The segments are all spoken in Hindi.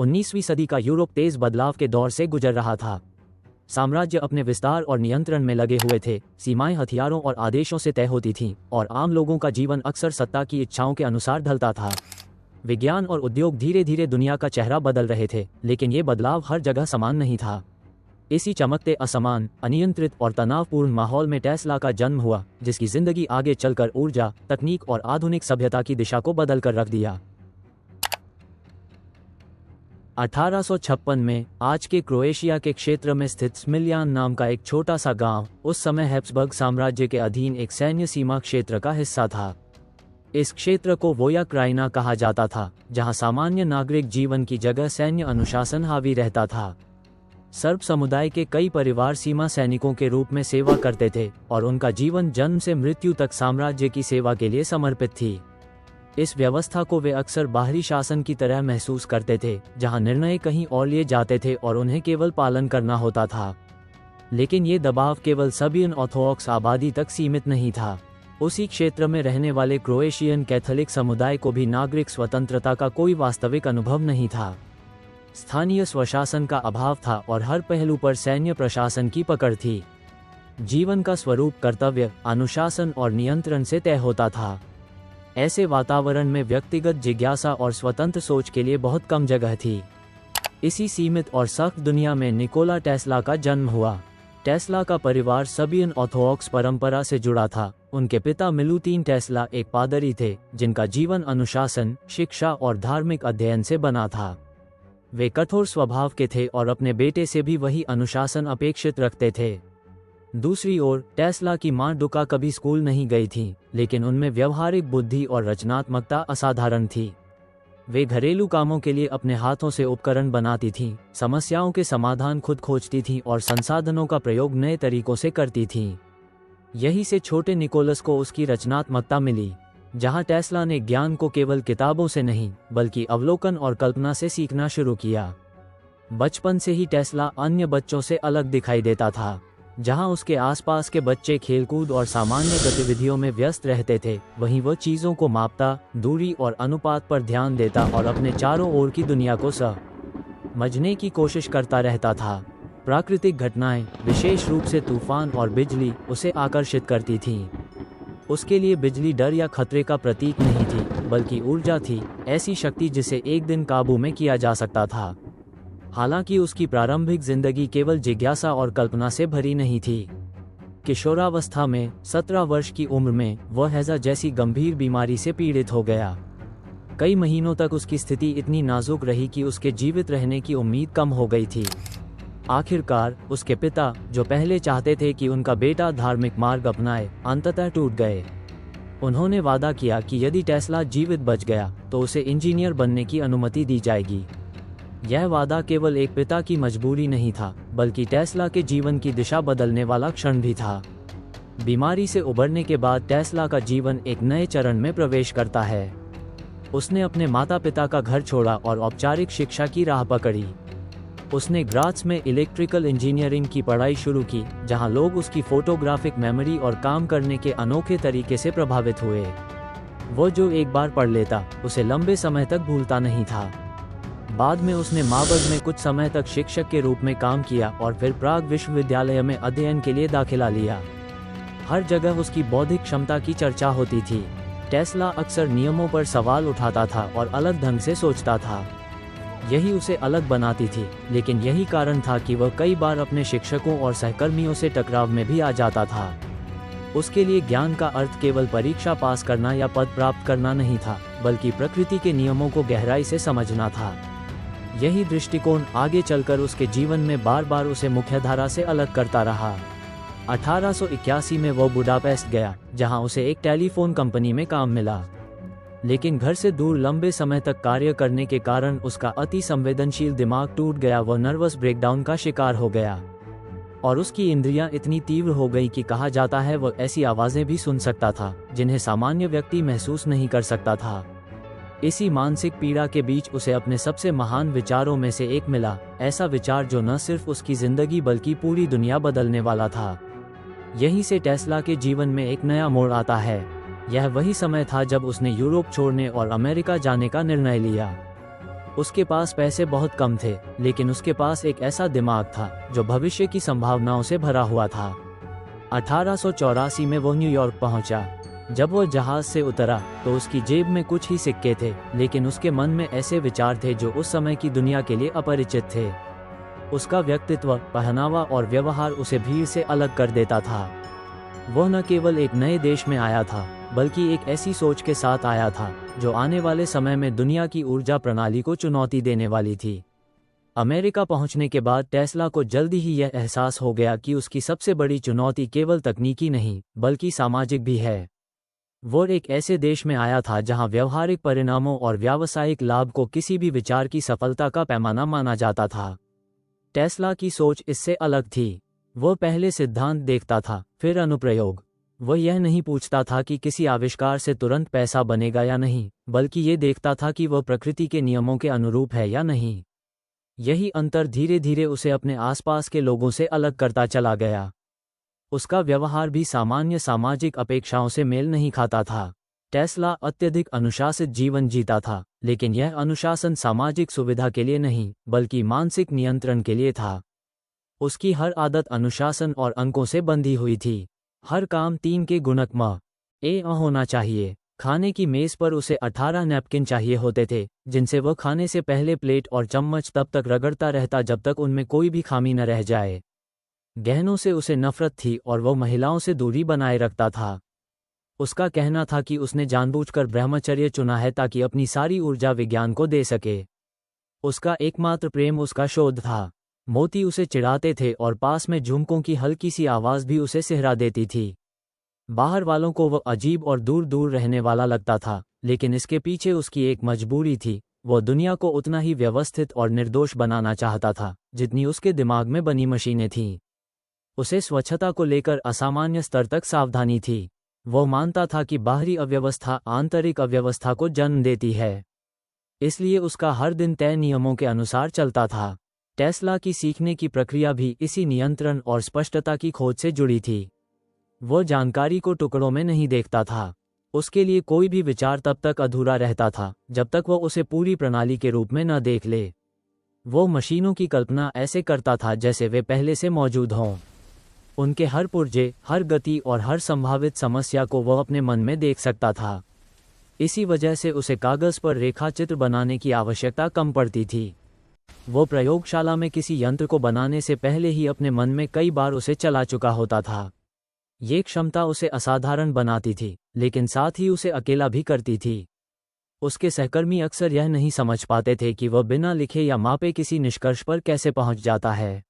19वीं सदी का यूरोप तेज बदलाव के दौर से गुजर रहा था। साम्राज्य अपने विस्तार और नियंत्रण में लगे हुए थे, सीमाएं हथियारों और आदेशों से तय होती थीं, और आम लोगों का जीवन अक्सर सत्ता की इच्छाओं के अनुसार ढलता था। विज्ञान और उद्योग धीरे धीरे दुनिया का चेहरा बदल रहे थे, लेकिन ये बदलाव हर जगह समान नहीं था। इसी चमकते, असमान, अनियंत्रित और तनावपूर्ण माहौल में टेस्ला का जन्म हुआ, जिसकी जिंदगी आगे चलकर ऊर्जा, तकनीक और आधुनिक सभ्यता की दिशा को बदल कर रख दिया। 1856 में आज के क्रोएशिया के क्षेत्र में स्थित स्मिल्यान नाम का एक छोटा सा गांव उस समय हैब्सबर्ग साम्राज्य के अधीन एक सैन्य सीमा क्षेत्र का हिस्सा था। इस क्षेत्र को वोया क्राइना कहा जाता था, जहां सामान्य नागरिक जीवन की जगह सैन्य अनुशासन हावी रहता था। सर्ब समुदाय के कई परिवार सीमा सैनिकों के रूप में सेवा करते थे और उनका जीवन जन्म से मृत्यु तक साम्राज्य की सेवा के लिए समर्पित थी। इस व्यवस्था को वे अक्सर बाहरी शासन की तरह महसूस करते थे, जहां निर्णय कहीं और लिए जाते थे और उन्हें केवल पालन करना होता था। लेकिन ये दबाव केवल सर्बियन ऑर्थोडॉक्स आबादी तक सीमित नहीं था। उसी क्षेत्र में रहने वाले क्रोएशियन कैथोलिक समुदाय को भी नागरिक स्वतंत्रता का कोई वास्तविक अनुभव नहीं था। स्थानीय स्वशासन का अभाव था और हर पहलू पर सैन्य प्रशासन की पकड़ थी। जीवन का स्वरूप कर्तव्य, अनुशासन और नियंत्रण से तय होता था। ऐसे वातावरण में व्यक्तिगत जिज्ञासा और स्वतंत्र सोच के लिए बहुत कम जगह थी। इसी सीमित और सख्त दुनिया में निकोला टेस्ला का जन्म हुआ। टेस्ला का परिवार सर्बियन ऑर्थोडॉक्स परंपरा से जुड़ा था। उनके पिता मिलुतिन टेस्ला एक पादरी थे, जिनका जीवन अनुशासन, शिक्षा और धार्मिक अध्ययन से बना था। वे कठोर स्वभाव के थे और अपने बेटे से भी वही अनुशासन अपेक्षित रखते थे। दूसरी ओर टेस्ला की मां डुका कभी स्कूल नहीं गई थी, लेकिन उनमें व्यवहारिक बुद्धि और रचनात्मकता असाधारण थी। वे घरेलू कामों के लिए अपने हाथों से उपकरण बनाती थीं, समस्याओं के समाधान खुद खोजती थीं और संसाधनों का प्रयोग नए तरीकों से करती थीं। यही से छोटे निकोलस को उसकी रचनात्मकता मिली। जहां टेस्ला ने ज्ञान को केवल किताबों से नहीं, बल्कि अवलोकन और कल्पना से सीखना शुरू किया। बचपन से ही टेस्ला अन्य बच्चों से अलग दिखाई देता था। जहां उसके आसपास के बच्चे खेलकूद और सामान्य गतिविधियों में व्यस्त रहते थे, वहीं वह चीजों को मापता, दूरी और अनुपात पर ध्यान देता और अपने चारों ओर की दुनिया को समझने की कोशिश करता रहता था। प्राकृतिक घटनाएं, विशेष रूप से तूफान और बिजली, उसे आकर्षित करती थीं। उसके लिए बिजली डर या खतरे का प्रतीक नहीं थी, बल्कि ऊर्जा थी, ऐसी शक्ति जिसे एक दिन काबू में किया जा सकता था। हालांकि उसकी प्रारंभिक जिंदगी केवल जिज्ञासा और कल्पना से भरी नहीं थी। किशोरावस्था में 17 वर्ष की उम्र में वह हैजा जैसी गंभीर बीमारी से पीड़ित हो गया। कई महीनों तक उसकी स्थिति इतनी नाजुक रही कि उसके जीवित रहने की उम्मीद कम हो गई थी। आखिरकार उसके पिता, जो पहले चाहते थे कि उनका बेटा धार्मिक मार्ग अपनाए, अंततः टूट गए। उन्होंने वादा किया कि यदि टेस्ला जीवित बच गया तो उसे इंजीनियर बनने की अनुमति दी जाएगी। यह वादा केवल एक पिता की मजबूरी नहीं था, बल्कि टेस्ला के जीवन की दिशा बदलने वाला क्षण भी था। बीमारी से उबरने के बाद टेस्ला का जीवन एक नए चरण में प्रवेश करता है। उसने अपने माता पिता का घर छोड़ा और औपचारिक शिक्षा की राह पकड़ी। उसने ग्रात्स में इलेक्ट्रिकल इंजीनियरिंग की पढ़ाई शुरू की, जहां लोग उसकी फोटोग्राफिक मेमोरी और काम करने के अनोखे तरीके से प्रभावित हुए। वो जो एक बार पढ़ लेता, उसे लंबे समय तक भूलता नहीं था। बाद में उसने मार्बर्ग में कुछ समय तक शिक्षक के रूप में काम किया और फिर प्राग विश्वविद्यालय में अध्ययन के लिए दाखिला लिया। हर जगह उसकी बौद्धिक क्षमता की चर्चा होती थी। टेस्ला अक्सर नियमों पर सवाल उठाता था और अलग ढंग से सोचता था। यही उसे अलग बनाती थी, लेकिन यही कारण था कि वह कई बार अपने शिक्षकों और सहकर्मियों से टकराव में भी आ जाता था। उसके लिए ज्ञान का अर्थ केवल परीक्षा पास करना या पद प्राप्त करना नहीं था, बल्कि प्रकृति के नियमों को गहराई से समझना था। यही दृष्टिकोण आगे चलकर उसके जीवन में बार बार उसे मुख्यधारा से अलग करता रहा। 1881 में वो बुडापेस्ट गया, जहां उसे एक टेलीफोन कंपनी में काम मिला। लेकिन घर से दूर लंबे समय तक कार्य करने के कारण उसका अति संवेदनशील दिमाग टूट गया। वह नर्वस ब्रेकडाउन का शिकार हो गया और उसकी इंद्रियां इतनी तीव्र हो गई कि कहा जाता है वह ऐसी आवाजें भी सुन सकता था जिन्हें सामान्य व्यक्ति महसूस नहीं कर सकता था। इसी मानसिक पीड़ा के बीच उसे अपने सबसे महान विचारों में से एक मिला, ऐसा विचार जो न सिर्फ उसकी जिंदगी बल्कि पूरी दुनिया बदलने वाला था। यहीं से टेस्ला के जीवन में एक नया मोड़ आता है। यह वही समय था जब उसने यूरोप छोड़ने और अमेरिका जाने का निर्णय लिया। उसके पास पैसे बहुत कम थे, लेकिन उसके पास एक ऐसा दिमाग था जो भविष्य की संभावनाओं से भरा हुआ था। 1884 में वो न्यूयॉर्क पहुंचा। जब वो जहाज से उतरा तो उसकी जेब में कुछ ही सिक्के थे, लेकिन उसके मन में ऐसे विचार थे जो उस समय की दुनिया के लिए अपरिचित थे। उसका व्यक्तित्व, पहनावा और व्यवहार उसे भीड़ से अलग कर देता था। वह न केवल एक नए देश में आया था, बल्कि एक ऐसी सोच के साथ आया था जो आने वाले समय में दुनिया की ऊर्जा प्रणाली को चुनौती देने वाली थी। अमेरिका पहुंचने के बाद टेस्ला को जल्दी ही यह एहसास हो गया कि उसकी सबसे बड़ी चुनौती केवल तकनीकी नहीं, बल्कि सामाजिक भी है। वो एक ऐसे देश में आया था जहां व्यवहारिक परिणामों और व्यावसायिक लाभ को किसी भी विचार की सफलता का पैमाना माना जाता था। टेस्ला की सोच इससे अलग थी। वो पहले सिद्धांत देखता था, फिर अनुप्रयोग। वह यह नहीं पूछता था कि किसी आविष्कार से तुरंत पैसा बनेगा या नहीं, बल्कि ये देखता था कि वह प्रकृति के नियमों के अनुरूप है या नहीं। यही अंतर धीरे धीरे उसे अपने आसपास के लोगों से अलग करता चला गया। उसका व्यवहार भी सामान्य सामाजिक अपेक्षाओं से मेल नहीं खाता था। टेस्ला अत्यधिक अनुशासित जीवन जीता था, लेकिन यह अनुशासन सामाजिक सुविधा के लिए नहीं, बल्कि मानसिक नियंत्रण के लिए था। उसकी हर आदत अनुशासन और अंकों से बंधी हुई थी। हर काम 3 के गुणक म ए होना चाहिए। खाने की मेज पर उसे 18 नैपकिन चाहिए होते थे, जिनसे वह खाने से पहले प्लेट और चम्मच तब तक रगड़ता रहता जब तक उनमें कोई भी खामी न रह जाए। गहनों से उसे नफरत थी और वह महिलाओं से दूरी बनाए रखता था। उसका कहना था कि उसने जानबूझकर ब्रह्मचर्य चुना है ताकि अपनी सारी ऊर्जा विज्ञान को दे सके। उसका एकमात्र प्रेम उसका शोध था। मोती उसे चिढ़ाते थे और पास में झुमकों की हल्की सी आवाज़ भी उसे सिहरा देती थी। बाहर वालों को वह अजीब और दूर दूर रहने वाला लगता था, लेकिन इसके पीछे उसकी एक मजबूरी थी। वह दुनिया को उतना ही व्यवस्थित और निर्दोष बनाना चाहता था जितनी उसके दिमाग में बनी मशीनें थीं। उसे स्वच्छता को लेकर असामान्य स्तर तक सावधानी थी। वह मानता था कि बाहरी अव्यवस्था आंतरिक अव्यवस्था को जन्म देती है, इसलिए उसका हर दिन तय नियमों के अनुसार चलता था। टेस्ला की सीखने की प्रक्रिया भी इसी नियंत्रण और स्पष्टता की खोज से जुड़ी थी। वह जानकारी को टुकड़ों में नहीं देखता था। उसके लिए कोई भी विचार तब तक अधूरा रहता था जब तक वह उसे पूरी प्रणाली के रूप में न देख ले। वो मशीनों की कल्पना ऐसे करता था जैसे वे पहले से मौजूद हों। उनके हर पुर्जे, हर गति और हर संभावित समस्या को वह अपने मन में देख सकता था। इसी वजह से उसे कागज पर रेखाचित्र बनाने की आवश्यकता कम पड़ती थी। वो प्रयोगशाला में किसी यंत्र को बनाने से पहले ही अपने मन में कई बार उसे चला चुका होता था। ये क्षमता उसे असाधारण बनाती थी, लेकिन साथ ही उसे अकेला भी करती थी। उसके सहकर्मी अक्सर यह नहीं समझ पाते थे कि वह बिना लिखे या मापे किसी निष्कर्ष पर कैसे पहुंच जाता है।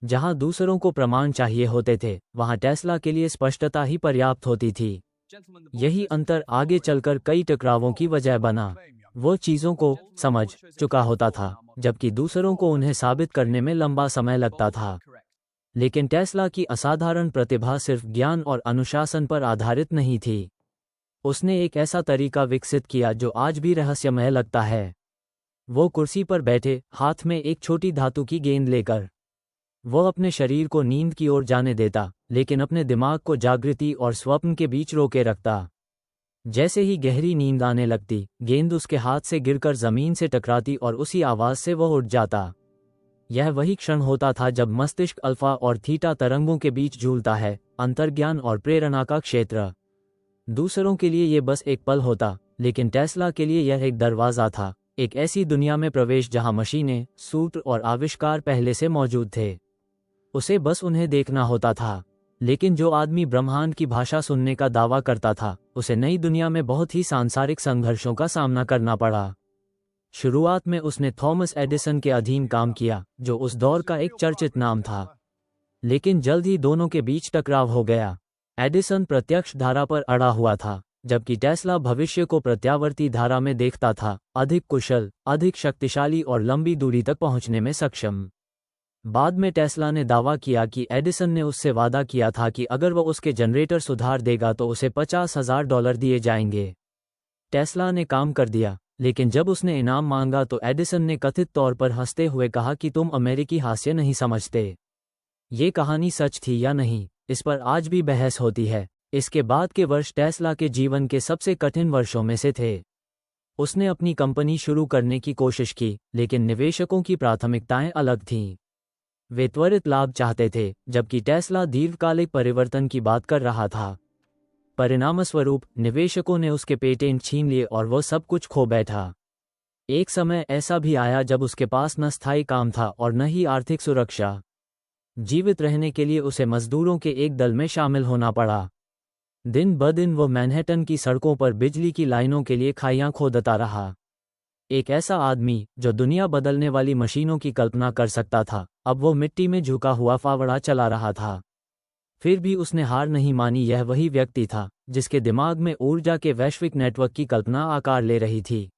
जहां दूसरों को प्रमाण चाहिए होते थे, वहां टेस्ला के लिए स्पष्टता ही पर्याप्त होती थी। यही अंतर आगे चलकर कई टकरावों की वजह बना। वो चीज़ों को समझ चुका होता था, जबकि दूसरों को उन्हें साबित करने में लंबा समय लगता था। लेकिन टेस्ला की असाधारण प्रतिभा सिर्फ ज्ञान और अनुशासन पर आधारित नहीं थी। उसने एक ऐसा तरीका विकसित किया जो आज भी रहस्यमय लगता है। वो कुर्सी पर बैठे, हाथ में एक छोटी धातु की गेंद लेकर, वो अपने शरीर को नींद की ओर जाने देता, लेकिन अपने दिमाग को जागृति और स्वप्न के बीच रोके रखता। जैसे ही गहरी नींद आने लगती, गेंद उसके हाथ से गिरकर जमीन से टकराती और उसी आवाज से वह उठ जाता। यह वही क्षण होता था जब मस्तिष्क अल्फा और थीटा तरंगों के बीच झूलता है, अंतर्ज्ञान और प्रेरणा का क्षेत्र। दूसरों के लिए यह बस एक पल होता, लेकिन टेस्ला के लिए यह एक दरवाज़ा था, एक ऐसी दुनिया में प्रवेश जहां मशीनें, सूत्र और आविष्कार पहले से मौजूद थे। उसे बस उन्हें देखना होता था। लेकिन जो आदमी ब्रह्मांड की भाषा सुनने का दावा करता था, उसे नई दुनिया में बहुत ही सांसारिक संघर्षों का सामना करना पड़ा। शुरुआत में उसने थॉमस एडिसन के अधीन काम किया, जो उस दौर का एक चर्चित नाम था। लेकिन जल्द ही दोनों के बीच टकराव हो गया। एडिसन प्रत्यक्ष धारा पर अड़ा हुआ था, जबकि टेस्ला भविष्य को प्रत्यावर्ती धारा में देखता था, अधिक कुशल, अधिक शक्तिशाली और लंबी दूरी तक पहुंचने में सक्षम। बाद में टेस्ला ने दावा किया कि एडिसन ने उससे वादा किया था कि अगर वह उसके जनरेटर सुधार देगा तो उसे $50,000 दिए जाएंगे। टेस्ला ने काम कर दिया, लेकिन जब उसने इनाम मांगा तो एडिसन ने कथित तौर पर हंसते हुए कहा कि तुम अमेरिकी हास्य नहीं समझते। ये कहानी सच थी या नहीं, इस पर आज भी बहस होती है। इसके बाद के वर्ष टेस्ला के जीवन के सबसे कठिन वर्षों में से थे। उसने अपनी कंपनी शुरू करने की कोशिश की, लेकिन निवेशकों की प्राथमिकताएं अलग थीं। वे त्वरित लाभ चाहते थे, जबकि टेस्ला दीर्घकालिक परिवर्तन की बात कर रहा था। परिणामस्वरूप निवेशकों ने उसके पेटेंट छीन लिए और वह सब कुछ खो बैठा। एक समय ऐसा भी आया जब उसके पास न स्थायी काम था और न ही आर्थिक सुरक्षा। जीवित रहने के लिए उसे मजदूरों के एक दल में शामिल होना पड़ा। दिन ब दिन वो मैनहट्टन की सड़कों पर बिजली की लाइनों के लिए खाइयां खोदता रहा। एक ऐसा आदमी जो दुनिया बदलने वाली मशीनों की कल्पना कर सकता था, अब वो मिट्टी में झुका हुआ फावड़ा चला रहा था। फिर भी उसने हार नहीं मानी। यह वही व्यक्ति था जिसके दिमाग में ऊर्जा के वैश्विक नेटवर्क की कल्पना आकार ले रही थी।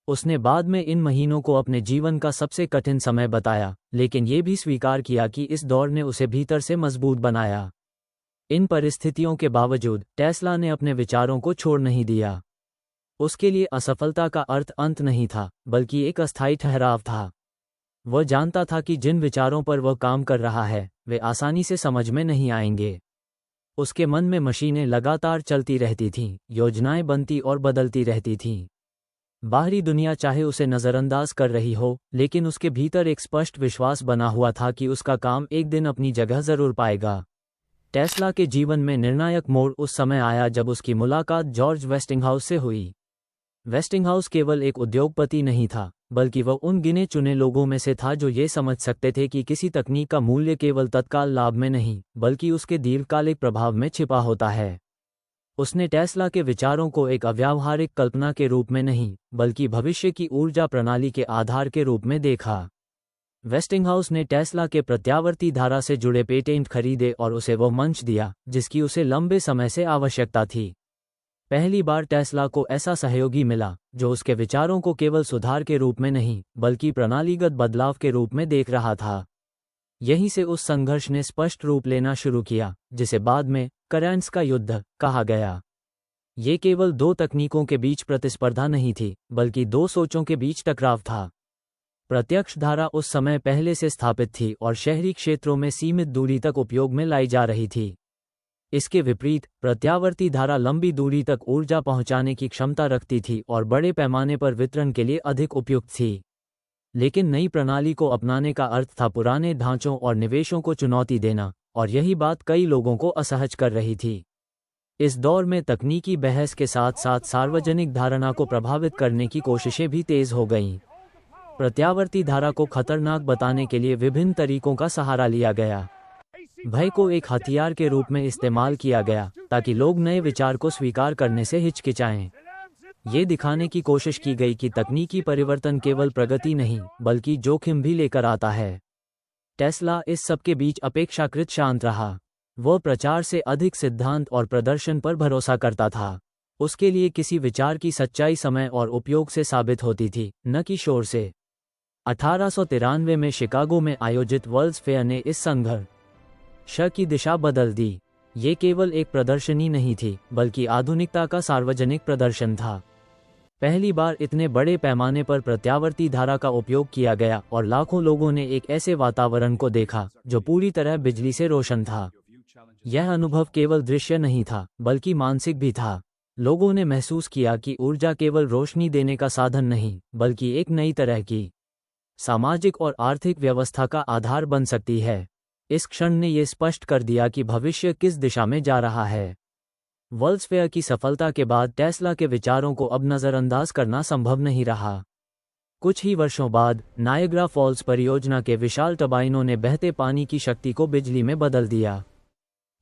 उसने बाद में इन महीनों को अपने जीवन का सबसे कठिन समय बताया, लेकिन ये भी स्वीकार किया कि इस दौर ने उसे भीतर से मजबूत बनाया। इन परिस्थितियों के बावजूद टेस्ला ने अपने विचारों को छोड़ नहीं दिया। उसके लिए असफलता का अर्थ अंत नहीं था, बल्कि एक अस्थायी ठहराव था। वह जानता था कि जिन विचारों पर वह काम कर रहा है, वे आसानी से समझ में नहीं आएंगे। उसके मन में मशीनें लगातार चलती रहती थीं, योजनाएं बनती और बदलती रहती थीं। बाहरी दुनिया चाहे उसे नज़रअंदाज कर रही हो, लेकिन उसके भीतर एक स्पष्ट विश्वास बना हुआ था कि उसका काम एक दिन अपनी जगह जरूर पाएगा। टेस्ला के जीवन में निर्णायक मोड़ उस समय आया जब उसकी मुलाकात जॉर्ज वेस्टिंगहाउस से हुई। वेस्टिंगहाउस केवल एक उद्योगपति नहीं था, बल्कि वह उन गिने चुने लोगों में से था जो ये समझ सकते थे कि किसी तकनीक का मूल्य केवल तत्काल लाभ में नहीं, बल्कि उसके दीर्घकालिक प्रभाव में छिपा होता है। उसने टेस्ला के विचारों को एक अव्यावहारिक कल्पना के रूप में नहीं, बल्कि भविष्य की ऊर्जा प्रणाली के आधार के रूप में देखा। वेस्टिंगहाउस ने टेस्ला के प्रत्यावर्ती धारा से जुड़े पेटेंट खरीदे और उसे वो मंच दिया जिसकी उसे लंबे समय से आवश्यकता थी। पहली बार टेस्ला को ऐसा सहयोगी मिला जो उसके विचारों को केवल सुधार के रूप में नहीं, बल्कि प्रणालीगत बदलाव के रूप में देख रहा था। यहीं से उस संघर्ष ने स्पष्ट रूप लेना शुरू किया, जिसे बाद में करंट्स का युद्ध कहा गया। ये केवल दो तकनीकों के बीच प्रतिस्पर्धा नहीं थी, बल्कि दो सोचों के बीच टकराव था। प्रत्यक्ष धारा उस समय पहले से स्थापित थी और शहरी क्षेत्रों में सीमित दूरी तक उपयोग में लाई जा रही थी। इसके विपरीत प्रत्यावर्ती धारा लंबी दूरी तक ऊर्जा पहुंचाने की क्षमता रखती थी और बड़े पैमाने पर वितरण के लिए अधिक उपयुक्त थी। लेकिन नई प्रणाली को अपनाने का अर्थ था पुराने ढांचों और निवेशों को चुनौती देना, और यही बात कई लोगों को असहज कर रही थी। इस दौर में तकनीकी बहस के साथ साथ सार्वजनिक धारणा को प्रभावित करने की कोशिशें भी तेज हो गईं। प्रत्यावर्ती धारा को खतरनाक बताने के लिए विभिन्न तरीकों का सहारा लिया गया। भय को एक हथियार के रूप में इस्तेमाल किया गया ताकि लोग नए विचार को स्वीकार करने से हिचकिचाएं। ये दिखाने की कोशिश की गई कि तकनीकी परिवर्तन केवल प्रगति नहीं, बल्कि जोखिम भी लेकर आता है। टेस्ला इस सब के बीच अपेक्षाकृत शांत रहा। वह प्रचार से अधिक सिद्धांत और प्रदर्शन पर भरोसा करता था। उसके लिए किसी विचार की सच्चाई समय और उपयोग से साबित होती थी, न कि शोर से। 1893 में शिकागो में आयोजित वर्ल्ड्स फेयर ने इस संघर्ष की दिशा बदल दी। ये केवल एक प्रदर्शनी नहीं थी, बल्कि आधुनिकता का सार्वजनिक प्रदर्शन था। पहली बार इतने बड़े पैमाने पर प्रत्यावर्ती धारा का उपयोग किया गया और लाखों लोगों ने एक ऐसे वातावरण को देखा जो पूरी तरह बिजली से रोशन था। यह अनुभव केवल दृश्य नहीं था, बल्कि मानसिक भी था। लोगों ने महसूस किया कि ऊर्जा केवल रोशनी देने का साधन नहीं, बल्कि एक नई तरह की सामाजिक और आर्थिक व्यवस्था का आधार बन सकती है। इस क्षण ने यह स्पष्ट कर दिया कि भविष्य किस दिशा में जा रहा है। वर्ल्ड्स फेयर की सफलता के बाद टेस्ला के विचारों को अब नज़रअंदाज करना संभव नहीं रहा। कुछ ही वर्षों बाद नायग्रा फॉल्स परियोजना के विशाल टर्बाइनों ने बहते पानी की शक्ति को बिजली में बदल दिया।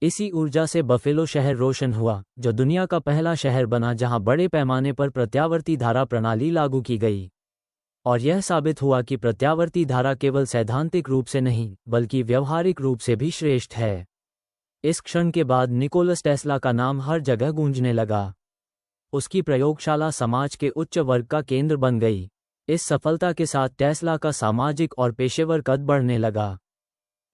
इसी ऊर्जा से बफेलो शहर रोशन हुआ, जो दुनिया का पहला शहर बना जहां बड़े पैमाने पर प्रत्यावर्ती धारा प्रणाली लागू की गई। और यह साबित हुआ कि प्रत्यावर्ती धारा केवल सैद्धांतिक रूप से नहीं, बल्कि व्यवहारिक रूप से भी श्रेष्ठ है। इस क्षण के बाद निकोलस टेस्ला का नाम हर जगह गूंजने लगा। उसकी प्रयोगशाला समाज के उच्च वर्ग का केंद्र बन गई। इस सफलता के साथ टेस्ला का सामाजिक और पेशेवर कद बढ़ने लगा।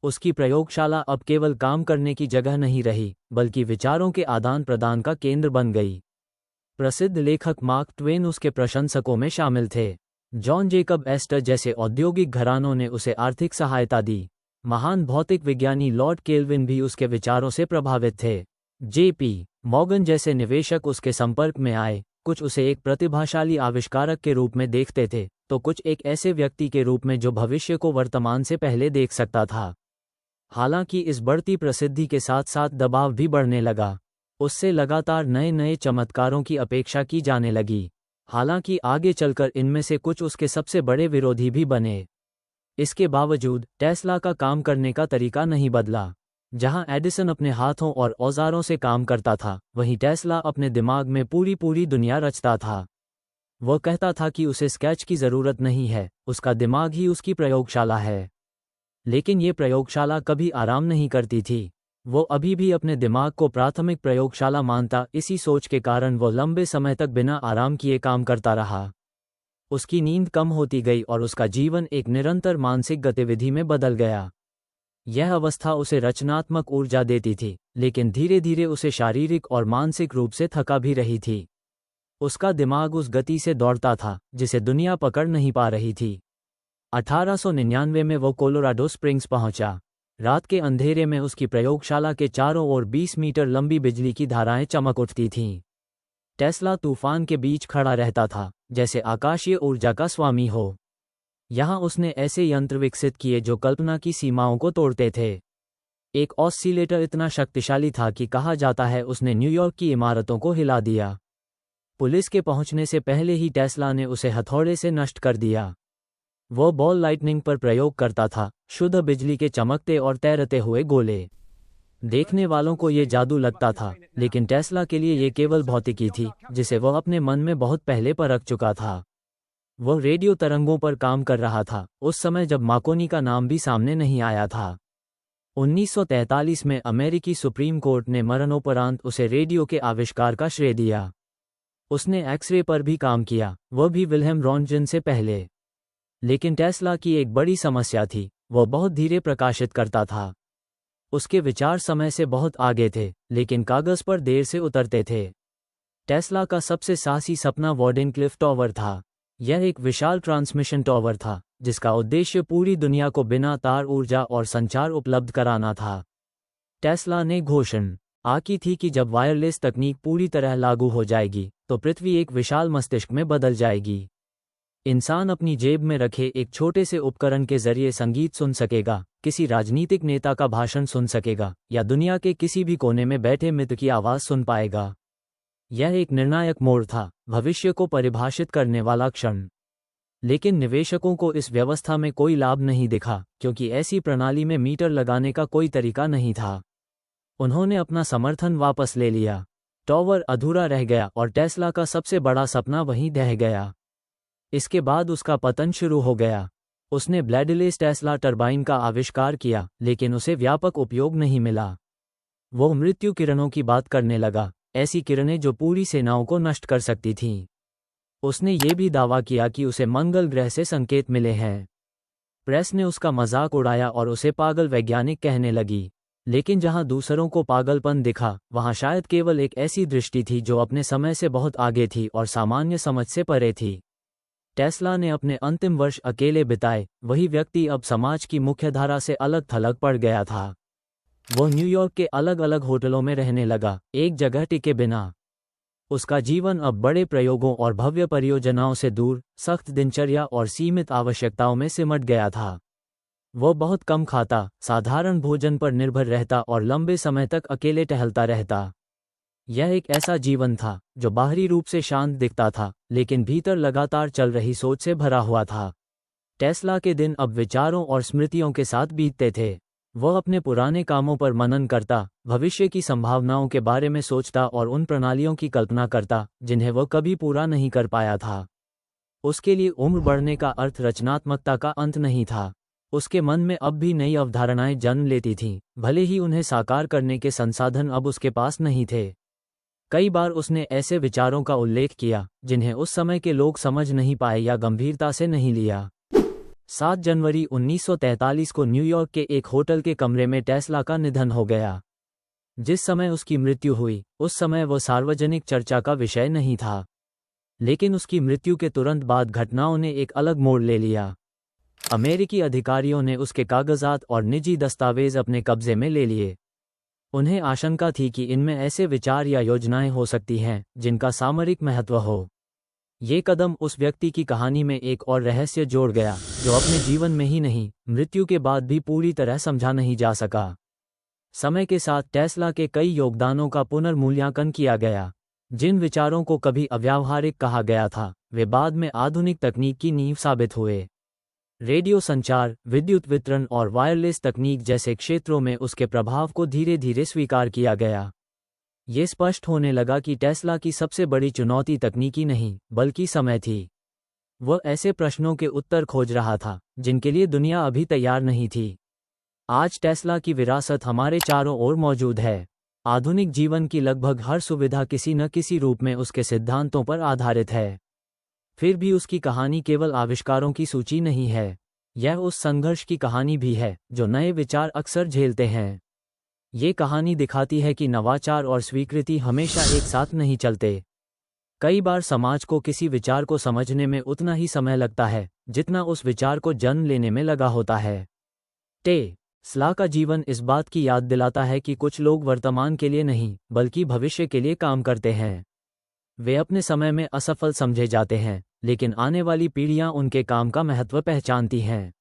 उसकी प्रयोगशाला अब केवल काम करने की जगह नहीं रही, बल्कि विचारों के आदान प्रदान का केंद्र बन गई। प्रसिद्ध लेखक मार्क ट्वेन उसके प्रशंसकों में शामिल थे। जॉन जेकब एस्टर जैसे औद्योगिक घरानों ने उसे आर्थिक सहायता दी। महान भौतिक विज्ञानी लॉर्ड केल्विन भी उसके विचारों से प्रभावित थे। जेपी मॉर्गन जैसे निवेशक उसके संपर्क में आए, कुछ उसे एक प्रतिभाशाली आविष्कारक के रूप में देखते थे, तो कुछ एक ऐसे व्यक्ति के रूप में जो भविष्य को वर्तमान से पहले देख सकता था। हालांकि इस बढ़ती प्रसिद्धि के साथ साथ दबाव भी बढ़ने लगा। उससे लगातार नए नए चमत्कारों की अपेक्षा की जाने लगी। हालांकि आगे चलकर इनमें से कुछ उसके सबसे बड़े विरोधी भी बने। इसके बावजूद टेस्ला का काम करने का तरीका नहीं बदला। जहां एडिसन अपने हाथों और औजारों से काम करता था, वहीं टेस्ला अपने दिमाग में पूरी दुनिया रचता था। वह कहता था कि उसे स्केच की जरूरत नहीं है, उसका दिमाग ही उसकी प्रयोगशाला है। लेकिन ये प्रयोगशाला कभी आराम नहीं करती थी। वो अभी भी अपने दिमाग को प्राथमिक प्रयोगशाला मानता। इसी सोच के कारण वो लंबे समय तक बिना आराम किए काम करता रहा। उसकी नींद कम होती गई और उसका जीवन एक निरंतर मानसिक गतिविधि में बदल गया। यह अवस्था उसे रचनात्मक ऊर्जा देती थी, लेकिन धीरे धीरे उसे शारीरिक और मानसिक रूप से थका भी रही थी। उसका दिमाग उस गति से दौड़ता था जिसे दुनिया पकड़ नहीं पा रही थी। 1899 में वो कोलोराडो स्प्रिंग्स पहुंचा। रात के अंधेरे में उसकी प्रयोगशाला के चारों ओर 20 मीटर लंबी बिजली की धाराएं चमक उठती थीं। टेस्ला तूफान के बीच खड़ा रहता था, जैसे आकाशीय ऊर्जा का स्वामी हो। यहाँ उसने ऐसे यंत्र विकसित किए जो कल्पना की सीमाओं को तोड़ते थे। एक ऑसिलेटर इतना शक्तिशाली था कि कहा जाता है उसने न्यूयॉर्क की इमारतों को हिला दिया। पुलिस के पहुंचने से पहले ही टेस्ला ने उसे हथौड़े से नष्ट कर दिया। वो बॉल लाइटनिंग पर प्रयोग करता था, शुद्ध बिजली के चमकते और तैरते हुए गोले। देखने वालों को ये जादू लगता था, लेकिन टेस्ला के लिए ये केवल भौतिकी थी जिसे वह अपने मन में बहुत पहले परख चुका था। वह रेडियो तरंगों पर काम कर रहा था, उस समय जब मार्कोनी का नाम भी सामने नहीं आया था। 1943 में अमेरिकी सुप्रीम कोर्ट ने मरणोपरांत उसे रेडियो के आविष्कार का श्रेय दिया। उसने एक्सरे पर भी काम किया, वह भी विल्हेम रॉन्टजन से पहले। लेकिन टेस्ला की एक बड़ी समस्या थी, वह बहुत धीरे प्रकाशित करता था। उसके विचार समय से बहुत आगे थे, लेकिन कागज पर देर से उतरते थे। टेस्ला का सबसे साहसी सपना वार्डेनक्लिफ टॉवर था। यह एक विशाल ट्रांसमिशन टॉवर था, जिसका उद्देश्य पूरी दुनिया को बिना तार ऊर्जा और संचार उपलब्ध कराना था। टेस्ला ने घोषणा की थी कि जब वायरलेस तकनीक पूरी तरह लागू हो जाएगी, तो पृथ्वी एक विशाल मस्तिष्क में बदल जाएगी। इंसान अपनी जेब में रखे एक छोटे से उपकरण के जरिए संगीत सुन सकेगा, किसी राजनीतिक नेता का भाषण सुन सकेगा, या दुनिया के किसी भी कोने में बैठे मित्र की आवाज सुन पाएगा। यह एक निर्णायक मोड़ था, भविष्य को परिभाषित करने वाला क्षण। लेकिन निवेशकों को इस व्यवस्था में कोई लाभ नहीं दिखा, क्योंकि ऐसी प्रणाली में मीटर लगाने का कोई तरीका नहीं था। उन्होंने अपना समर्थन वापस ले लिया। टॉवर अधूरा रह गया और टेस्ला का सबसे बड़ा सपना वहीं ढह गया। इसके बाद उसका पतन शुरू हो गया। उसने ब्लैडलेस टेस्ला टरबाइन का आविष्कार किया, लेकिन उसे व्यापक उपयोग नहीं मिला। वो मृत्यु किरणों की बात करने लगा, ऐसी किरणें जो पूरी सेनाओं को नष्ट कर सकती थीं। उसने ये भी दावा किया कि उसे मंगल ग्रह से संकेत मिले हैं। प्रेस ने उसका मजाक उड़ाया और उसे पागल वैज्ञानिक कहने लगी। लेकिन जहां दूसरों को पागलपन दिखा, वहां शायद केवल एक ऐसी दृष्टि थी जो अपने समय से बहुत आगे थी और सामान्य समझ से परे थी। टेस्ला ने अपने अंतिम वर्ष अकेले बिताए। वही व्यक्ति अब समाज की मुख्यधारा से अलग थलग पड़ गया था। वह न्यूयॉर्क के अलग अलग होटलों में रहने लगा, एक जगह टिके बिना। उसका जीवन अब बड़े प्रयोगों और भव्य परियोजनाओं से दूर, सख्त दिनचर्या और सीमित आवश्यकताओं में सिमट गया था। वह बहुत कम खाता, साधारण भोजन पर निर्भर रहता और लंबे समय तक अकेले टहलता रहता। यह एक ऐसा जीवन था जो बाहरी रूप से शांत दिखता था, लेकिन भीतर लगातार चल रही सोच से भरा हुआ था। टेस्ला के दिन अब विचारों और स्मृतियों के साथ बीतते थे। वह अपने पुराने कामों पर मनन करता, भविष्य की संभावनाओं के बारे में सोचता और उन प्रणालियों की कल्पना करता जिन्हें वह कभी पूरा नहीं कर पाया था। उसके लिए उम्र बढ़ने का अर्थ रचनात्मकता का अंत नहीं था। उसके मन में अब भी नई अवधारणाएं जन्म लेती थीं, भले ही उन्हें साकार करने के संसाधन अब उसके पास नहीं थे। कई बार उसने ऐसे विचारों का उल्लेख किया जिन्हें उस समय के लोग समझ नहीं पाए या गंभीरता से नहीं लिया। 7 जनवरी 1943 को न्यूयॉर्क के एक होटल के कमरे में टेस्ला का निधन हो गया। जिस समय उसकी मृत्यु हुई, उस समय वह सार्वजनिक चर्चा का विषय नहीं था। लेकिन उसकी मृत्यु के तुरंत बाद घटनाओं ने एक अलग मोड़ ले लिया। अमेरिकी अधिकारियों ने उसके कागजात और निजी दस्तावेज अपने कब्जे में ले लिए। उन्हें आशंका थी कि इनमें ऐसे विचार या योजनाएं हो सकती हैं जिनका सामरिक महत्व हो। ये कदम उस व्यक्ति की कहानी में एक और रहस्य जोड़ गया जो अपने जीवन में ही नहीं, मृत्यु के बाद भी पूरी तरह समझा नहीं जा सका। समय के साथ टेस्ला के कई योगदानों का पुनर्मूल्यांकन किया गया। जिन विचारों को कभी अव्यावहारिक कहा गया था, वे बाद में आधुनिक तकनीक की नींव साबित हुए। रेडियो संचार, विद्युत वितरण और वायरलेस तकनीक जैसे क्षेत्रों में उसके प्रभाव को धीरे धीरे स्वीकार किया गया। ये स्पष्ट होने लगा कि टेस्ला की सबसे बड़ी चुनौती तकनीकी नहीं, बल्कि समय थी। वह ऐसे प्रश्नों के उत्तर खोज रहा था जिनके लिए दुनिया अभी तैयार नहीं थी। आज टेस्ला की विरासत हमारे चारों ओर मौजूद है। आधुनिक जीवन की लगभग हर सुविधा किसी न किसी रूप में उसके सिद्धांतों पर आधारित है। फिर भी उसकी कहानी केवल आविष्कारों की सूची नहीं है, यह उस संघर्ष की कहानी भी है जो नए विचार अक्सर झेलते हैं। ये कहानी दिखाती है कि नवाचार और स्वीकृति हमेशा एक साथ नहीं चलते। कई बार समाज को किसी विचार को समझने में उतना ही समय लगता है जितना उस विचार को जन्म लेने में लगा होता है। टेस्ला का जीवन इस बात की याद दिलाता है कि कुछ लोग वर्तमान के लिए नहीं, बल्कि भविष्य के लिए काम करते हैं। वे अपने समय में असफल समझे जाते हैं, लेकिन आने वाली पीढ़ियां उनके काम का महत्व पहचानती हैं।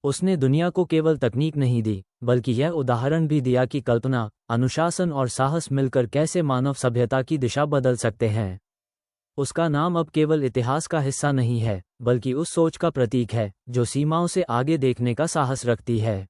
उसने दुनिया को केवल तकनीक नहीं दी, बल्कि यह उदाहरण भी दिया कि कल्पना, अनुशासन और साहस मिलकर कैसे मानव सभ्यता की दिशा बदल सकते हैं। उसका नाम अब केवल इतिहास का हिस्सा नहीं है, बल्कि उस सोच का प्रतीक है जो सीमाओं से आगे देखने का साहस रखती है।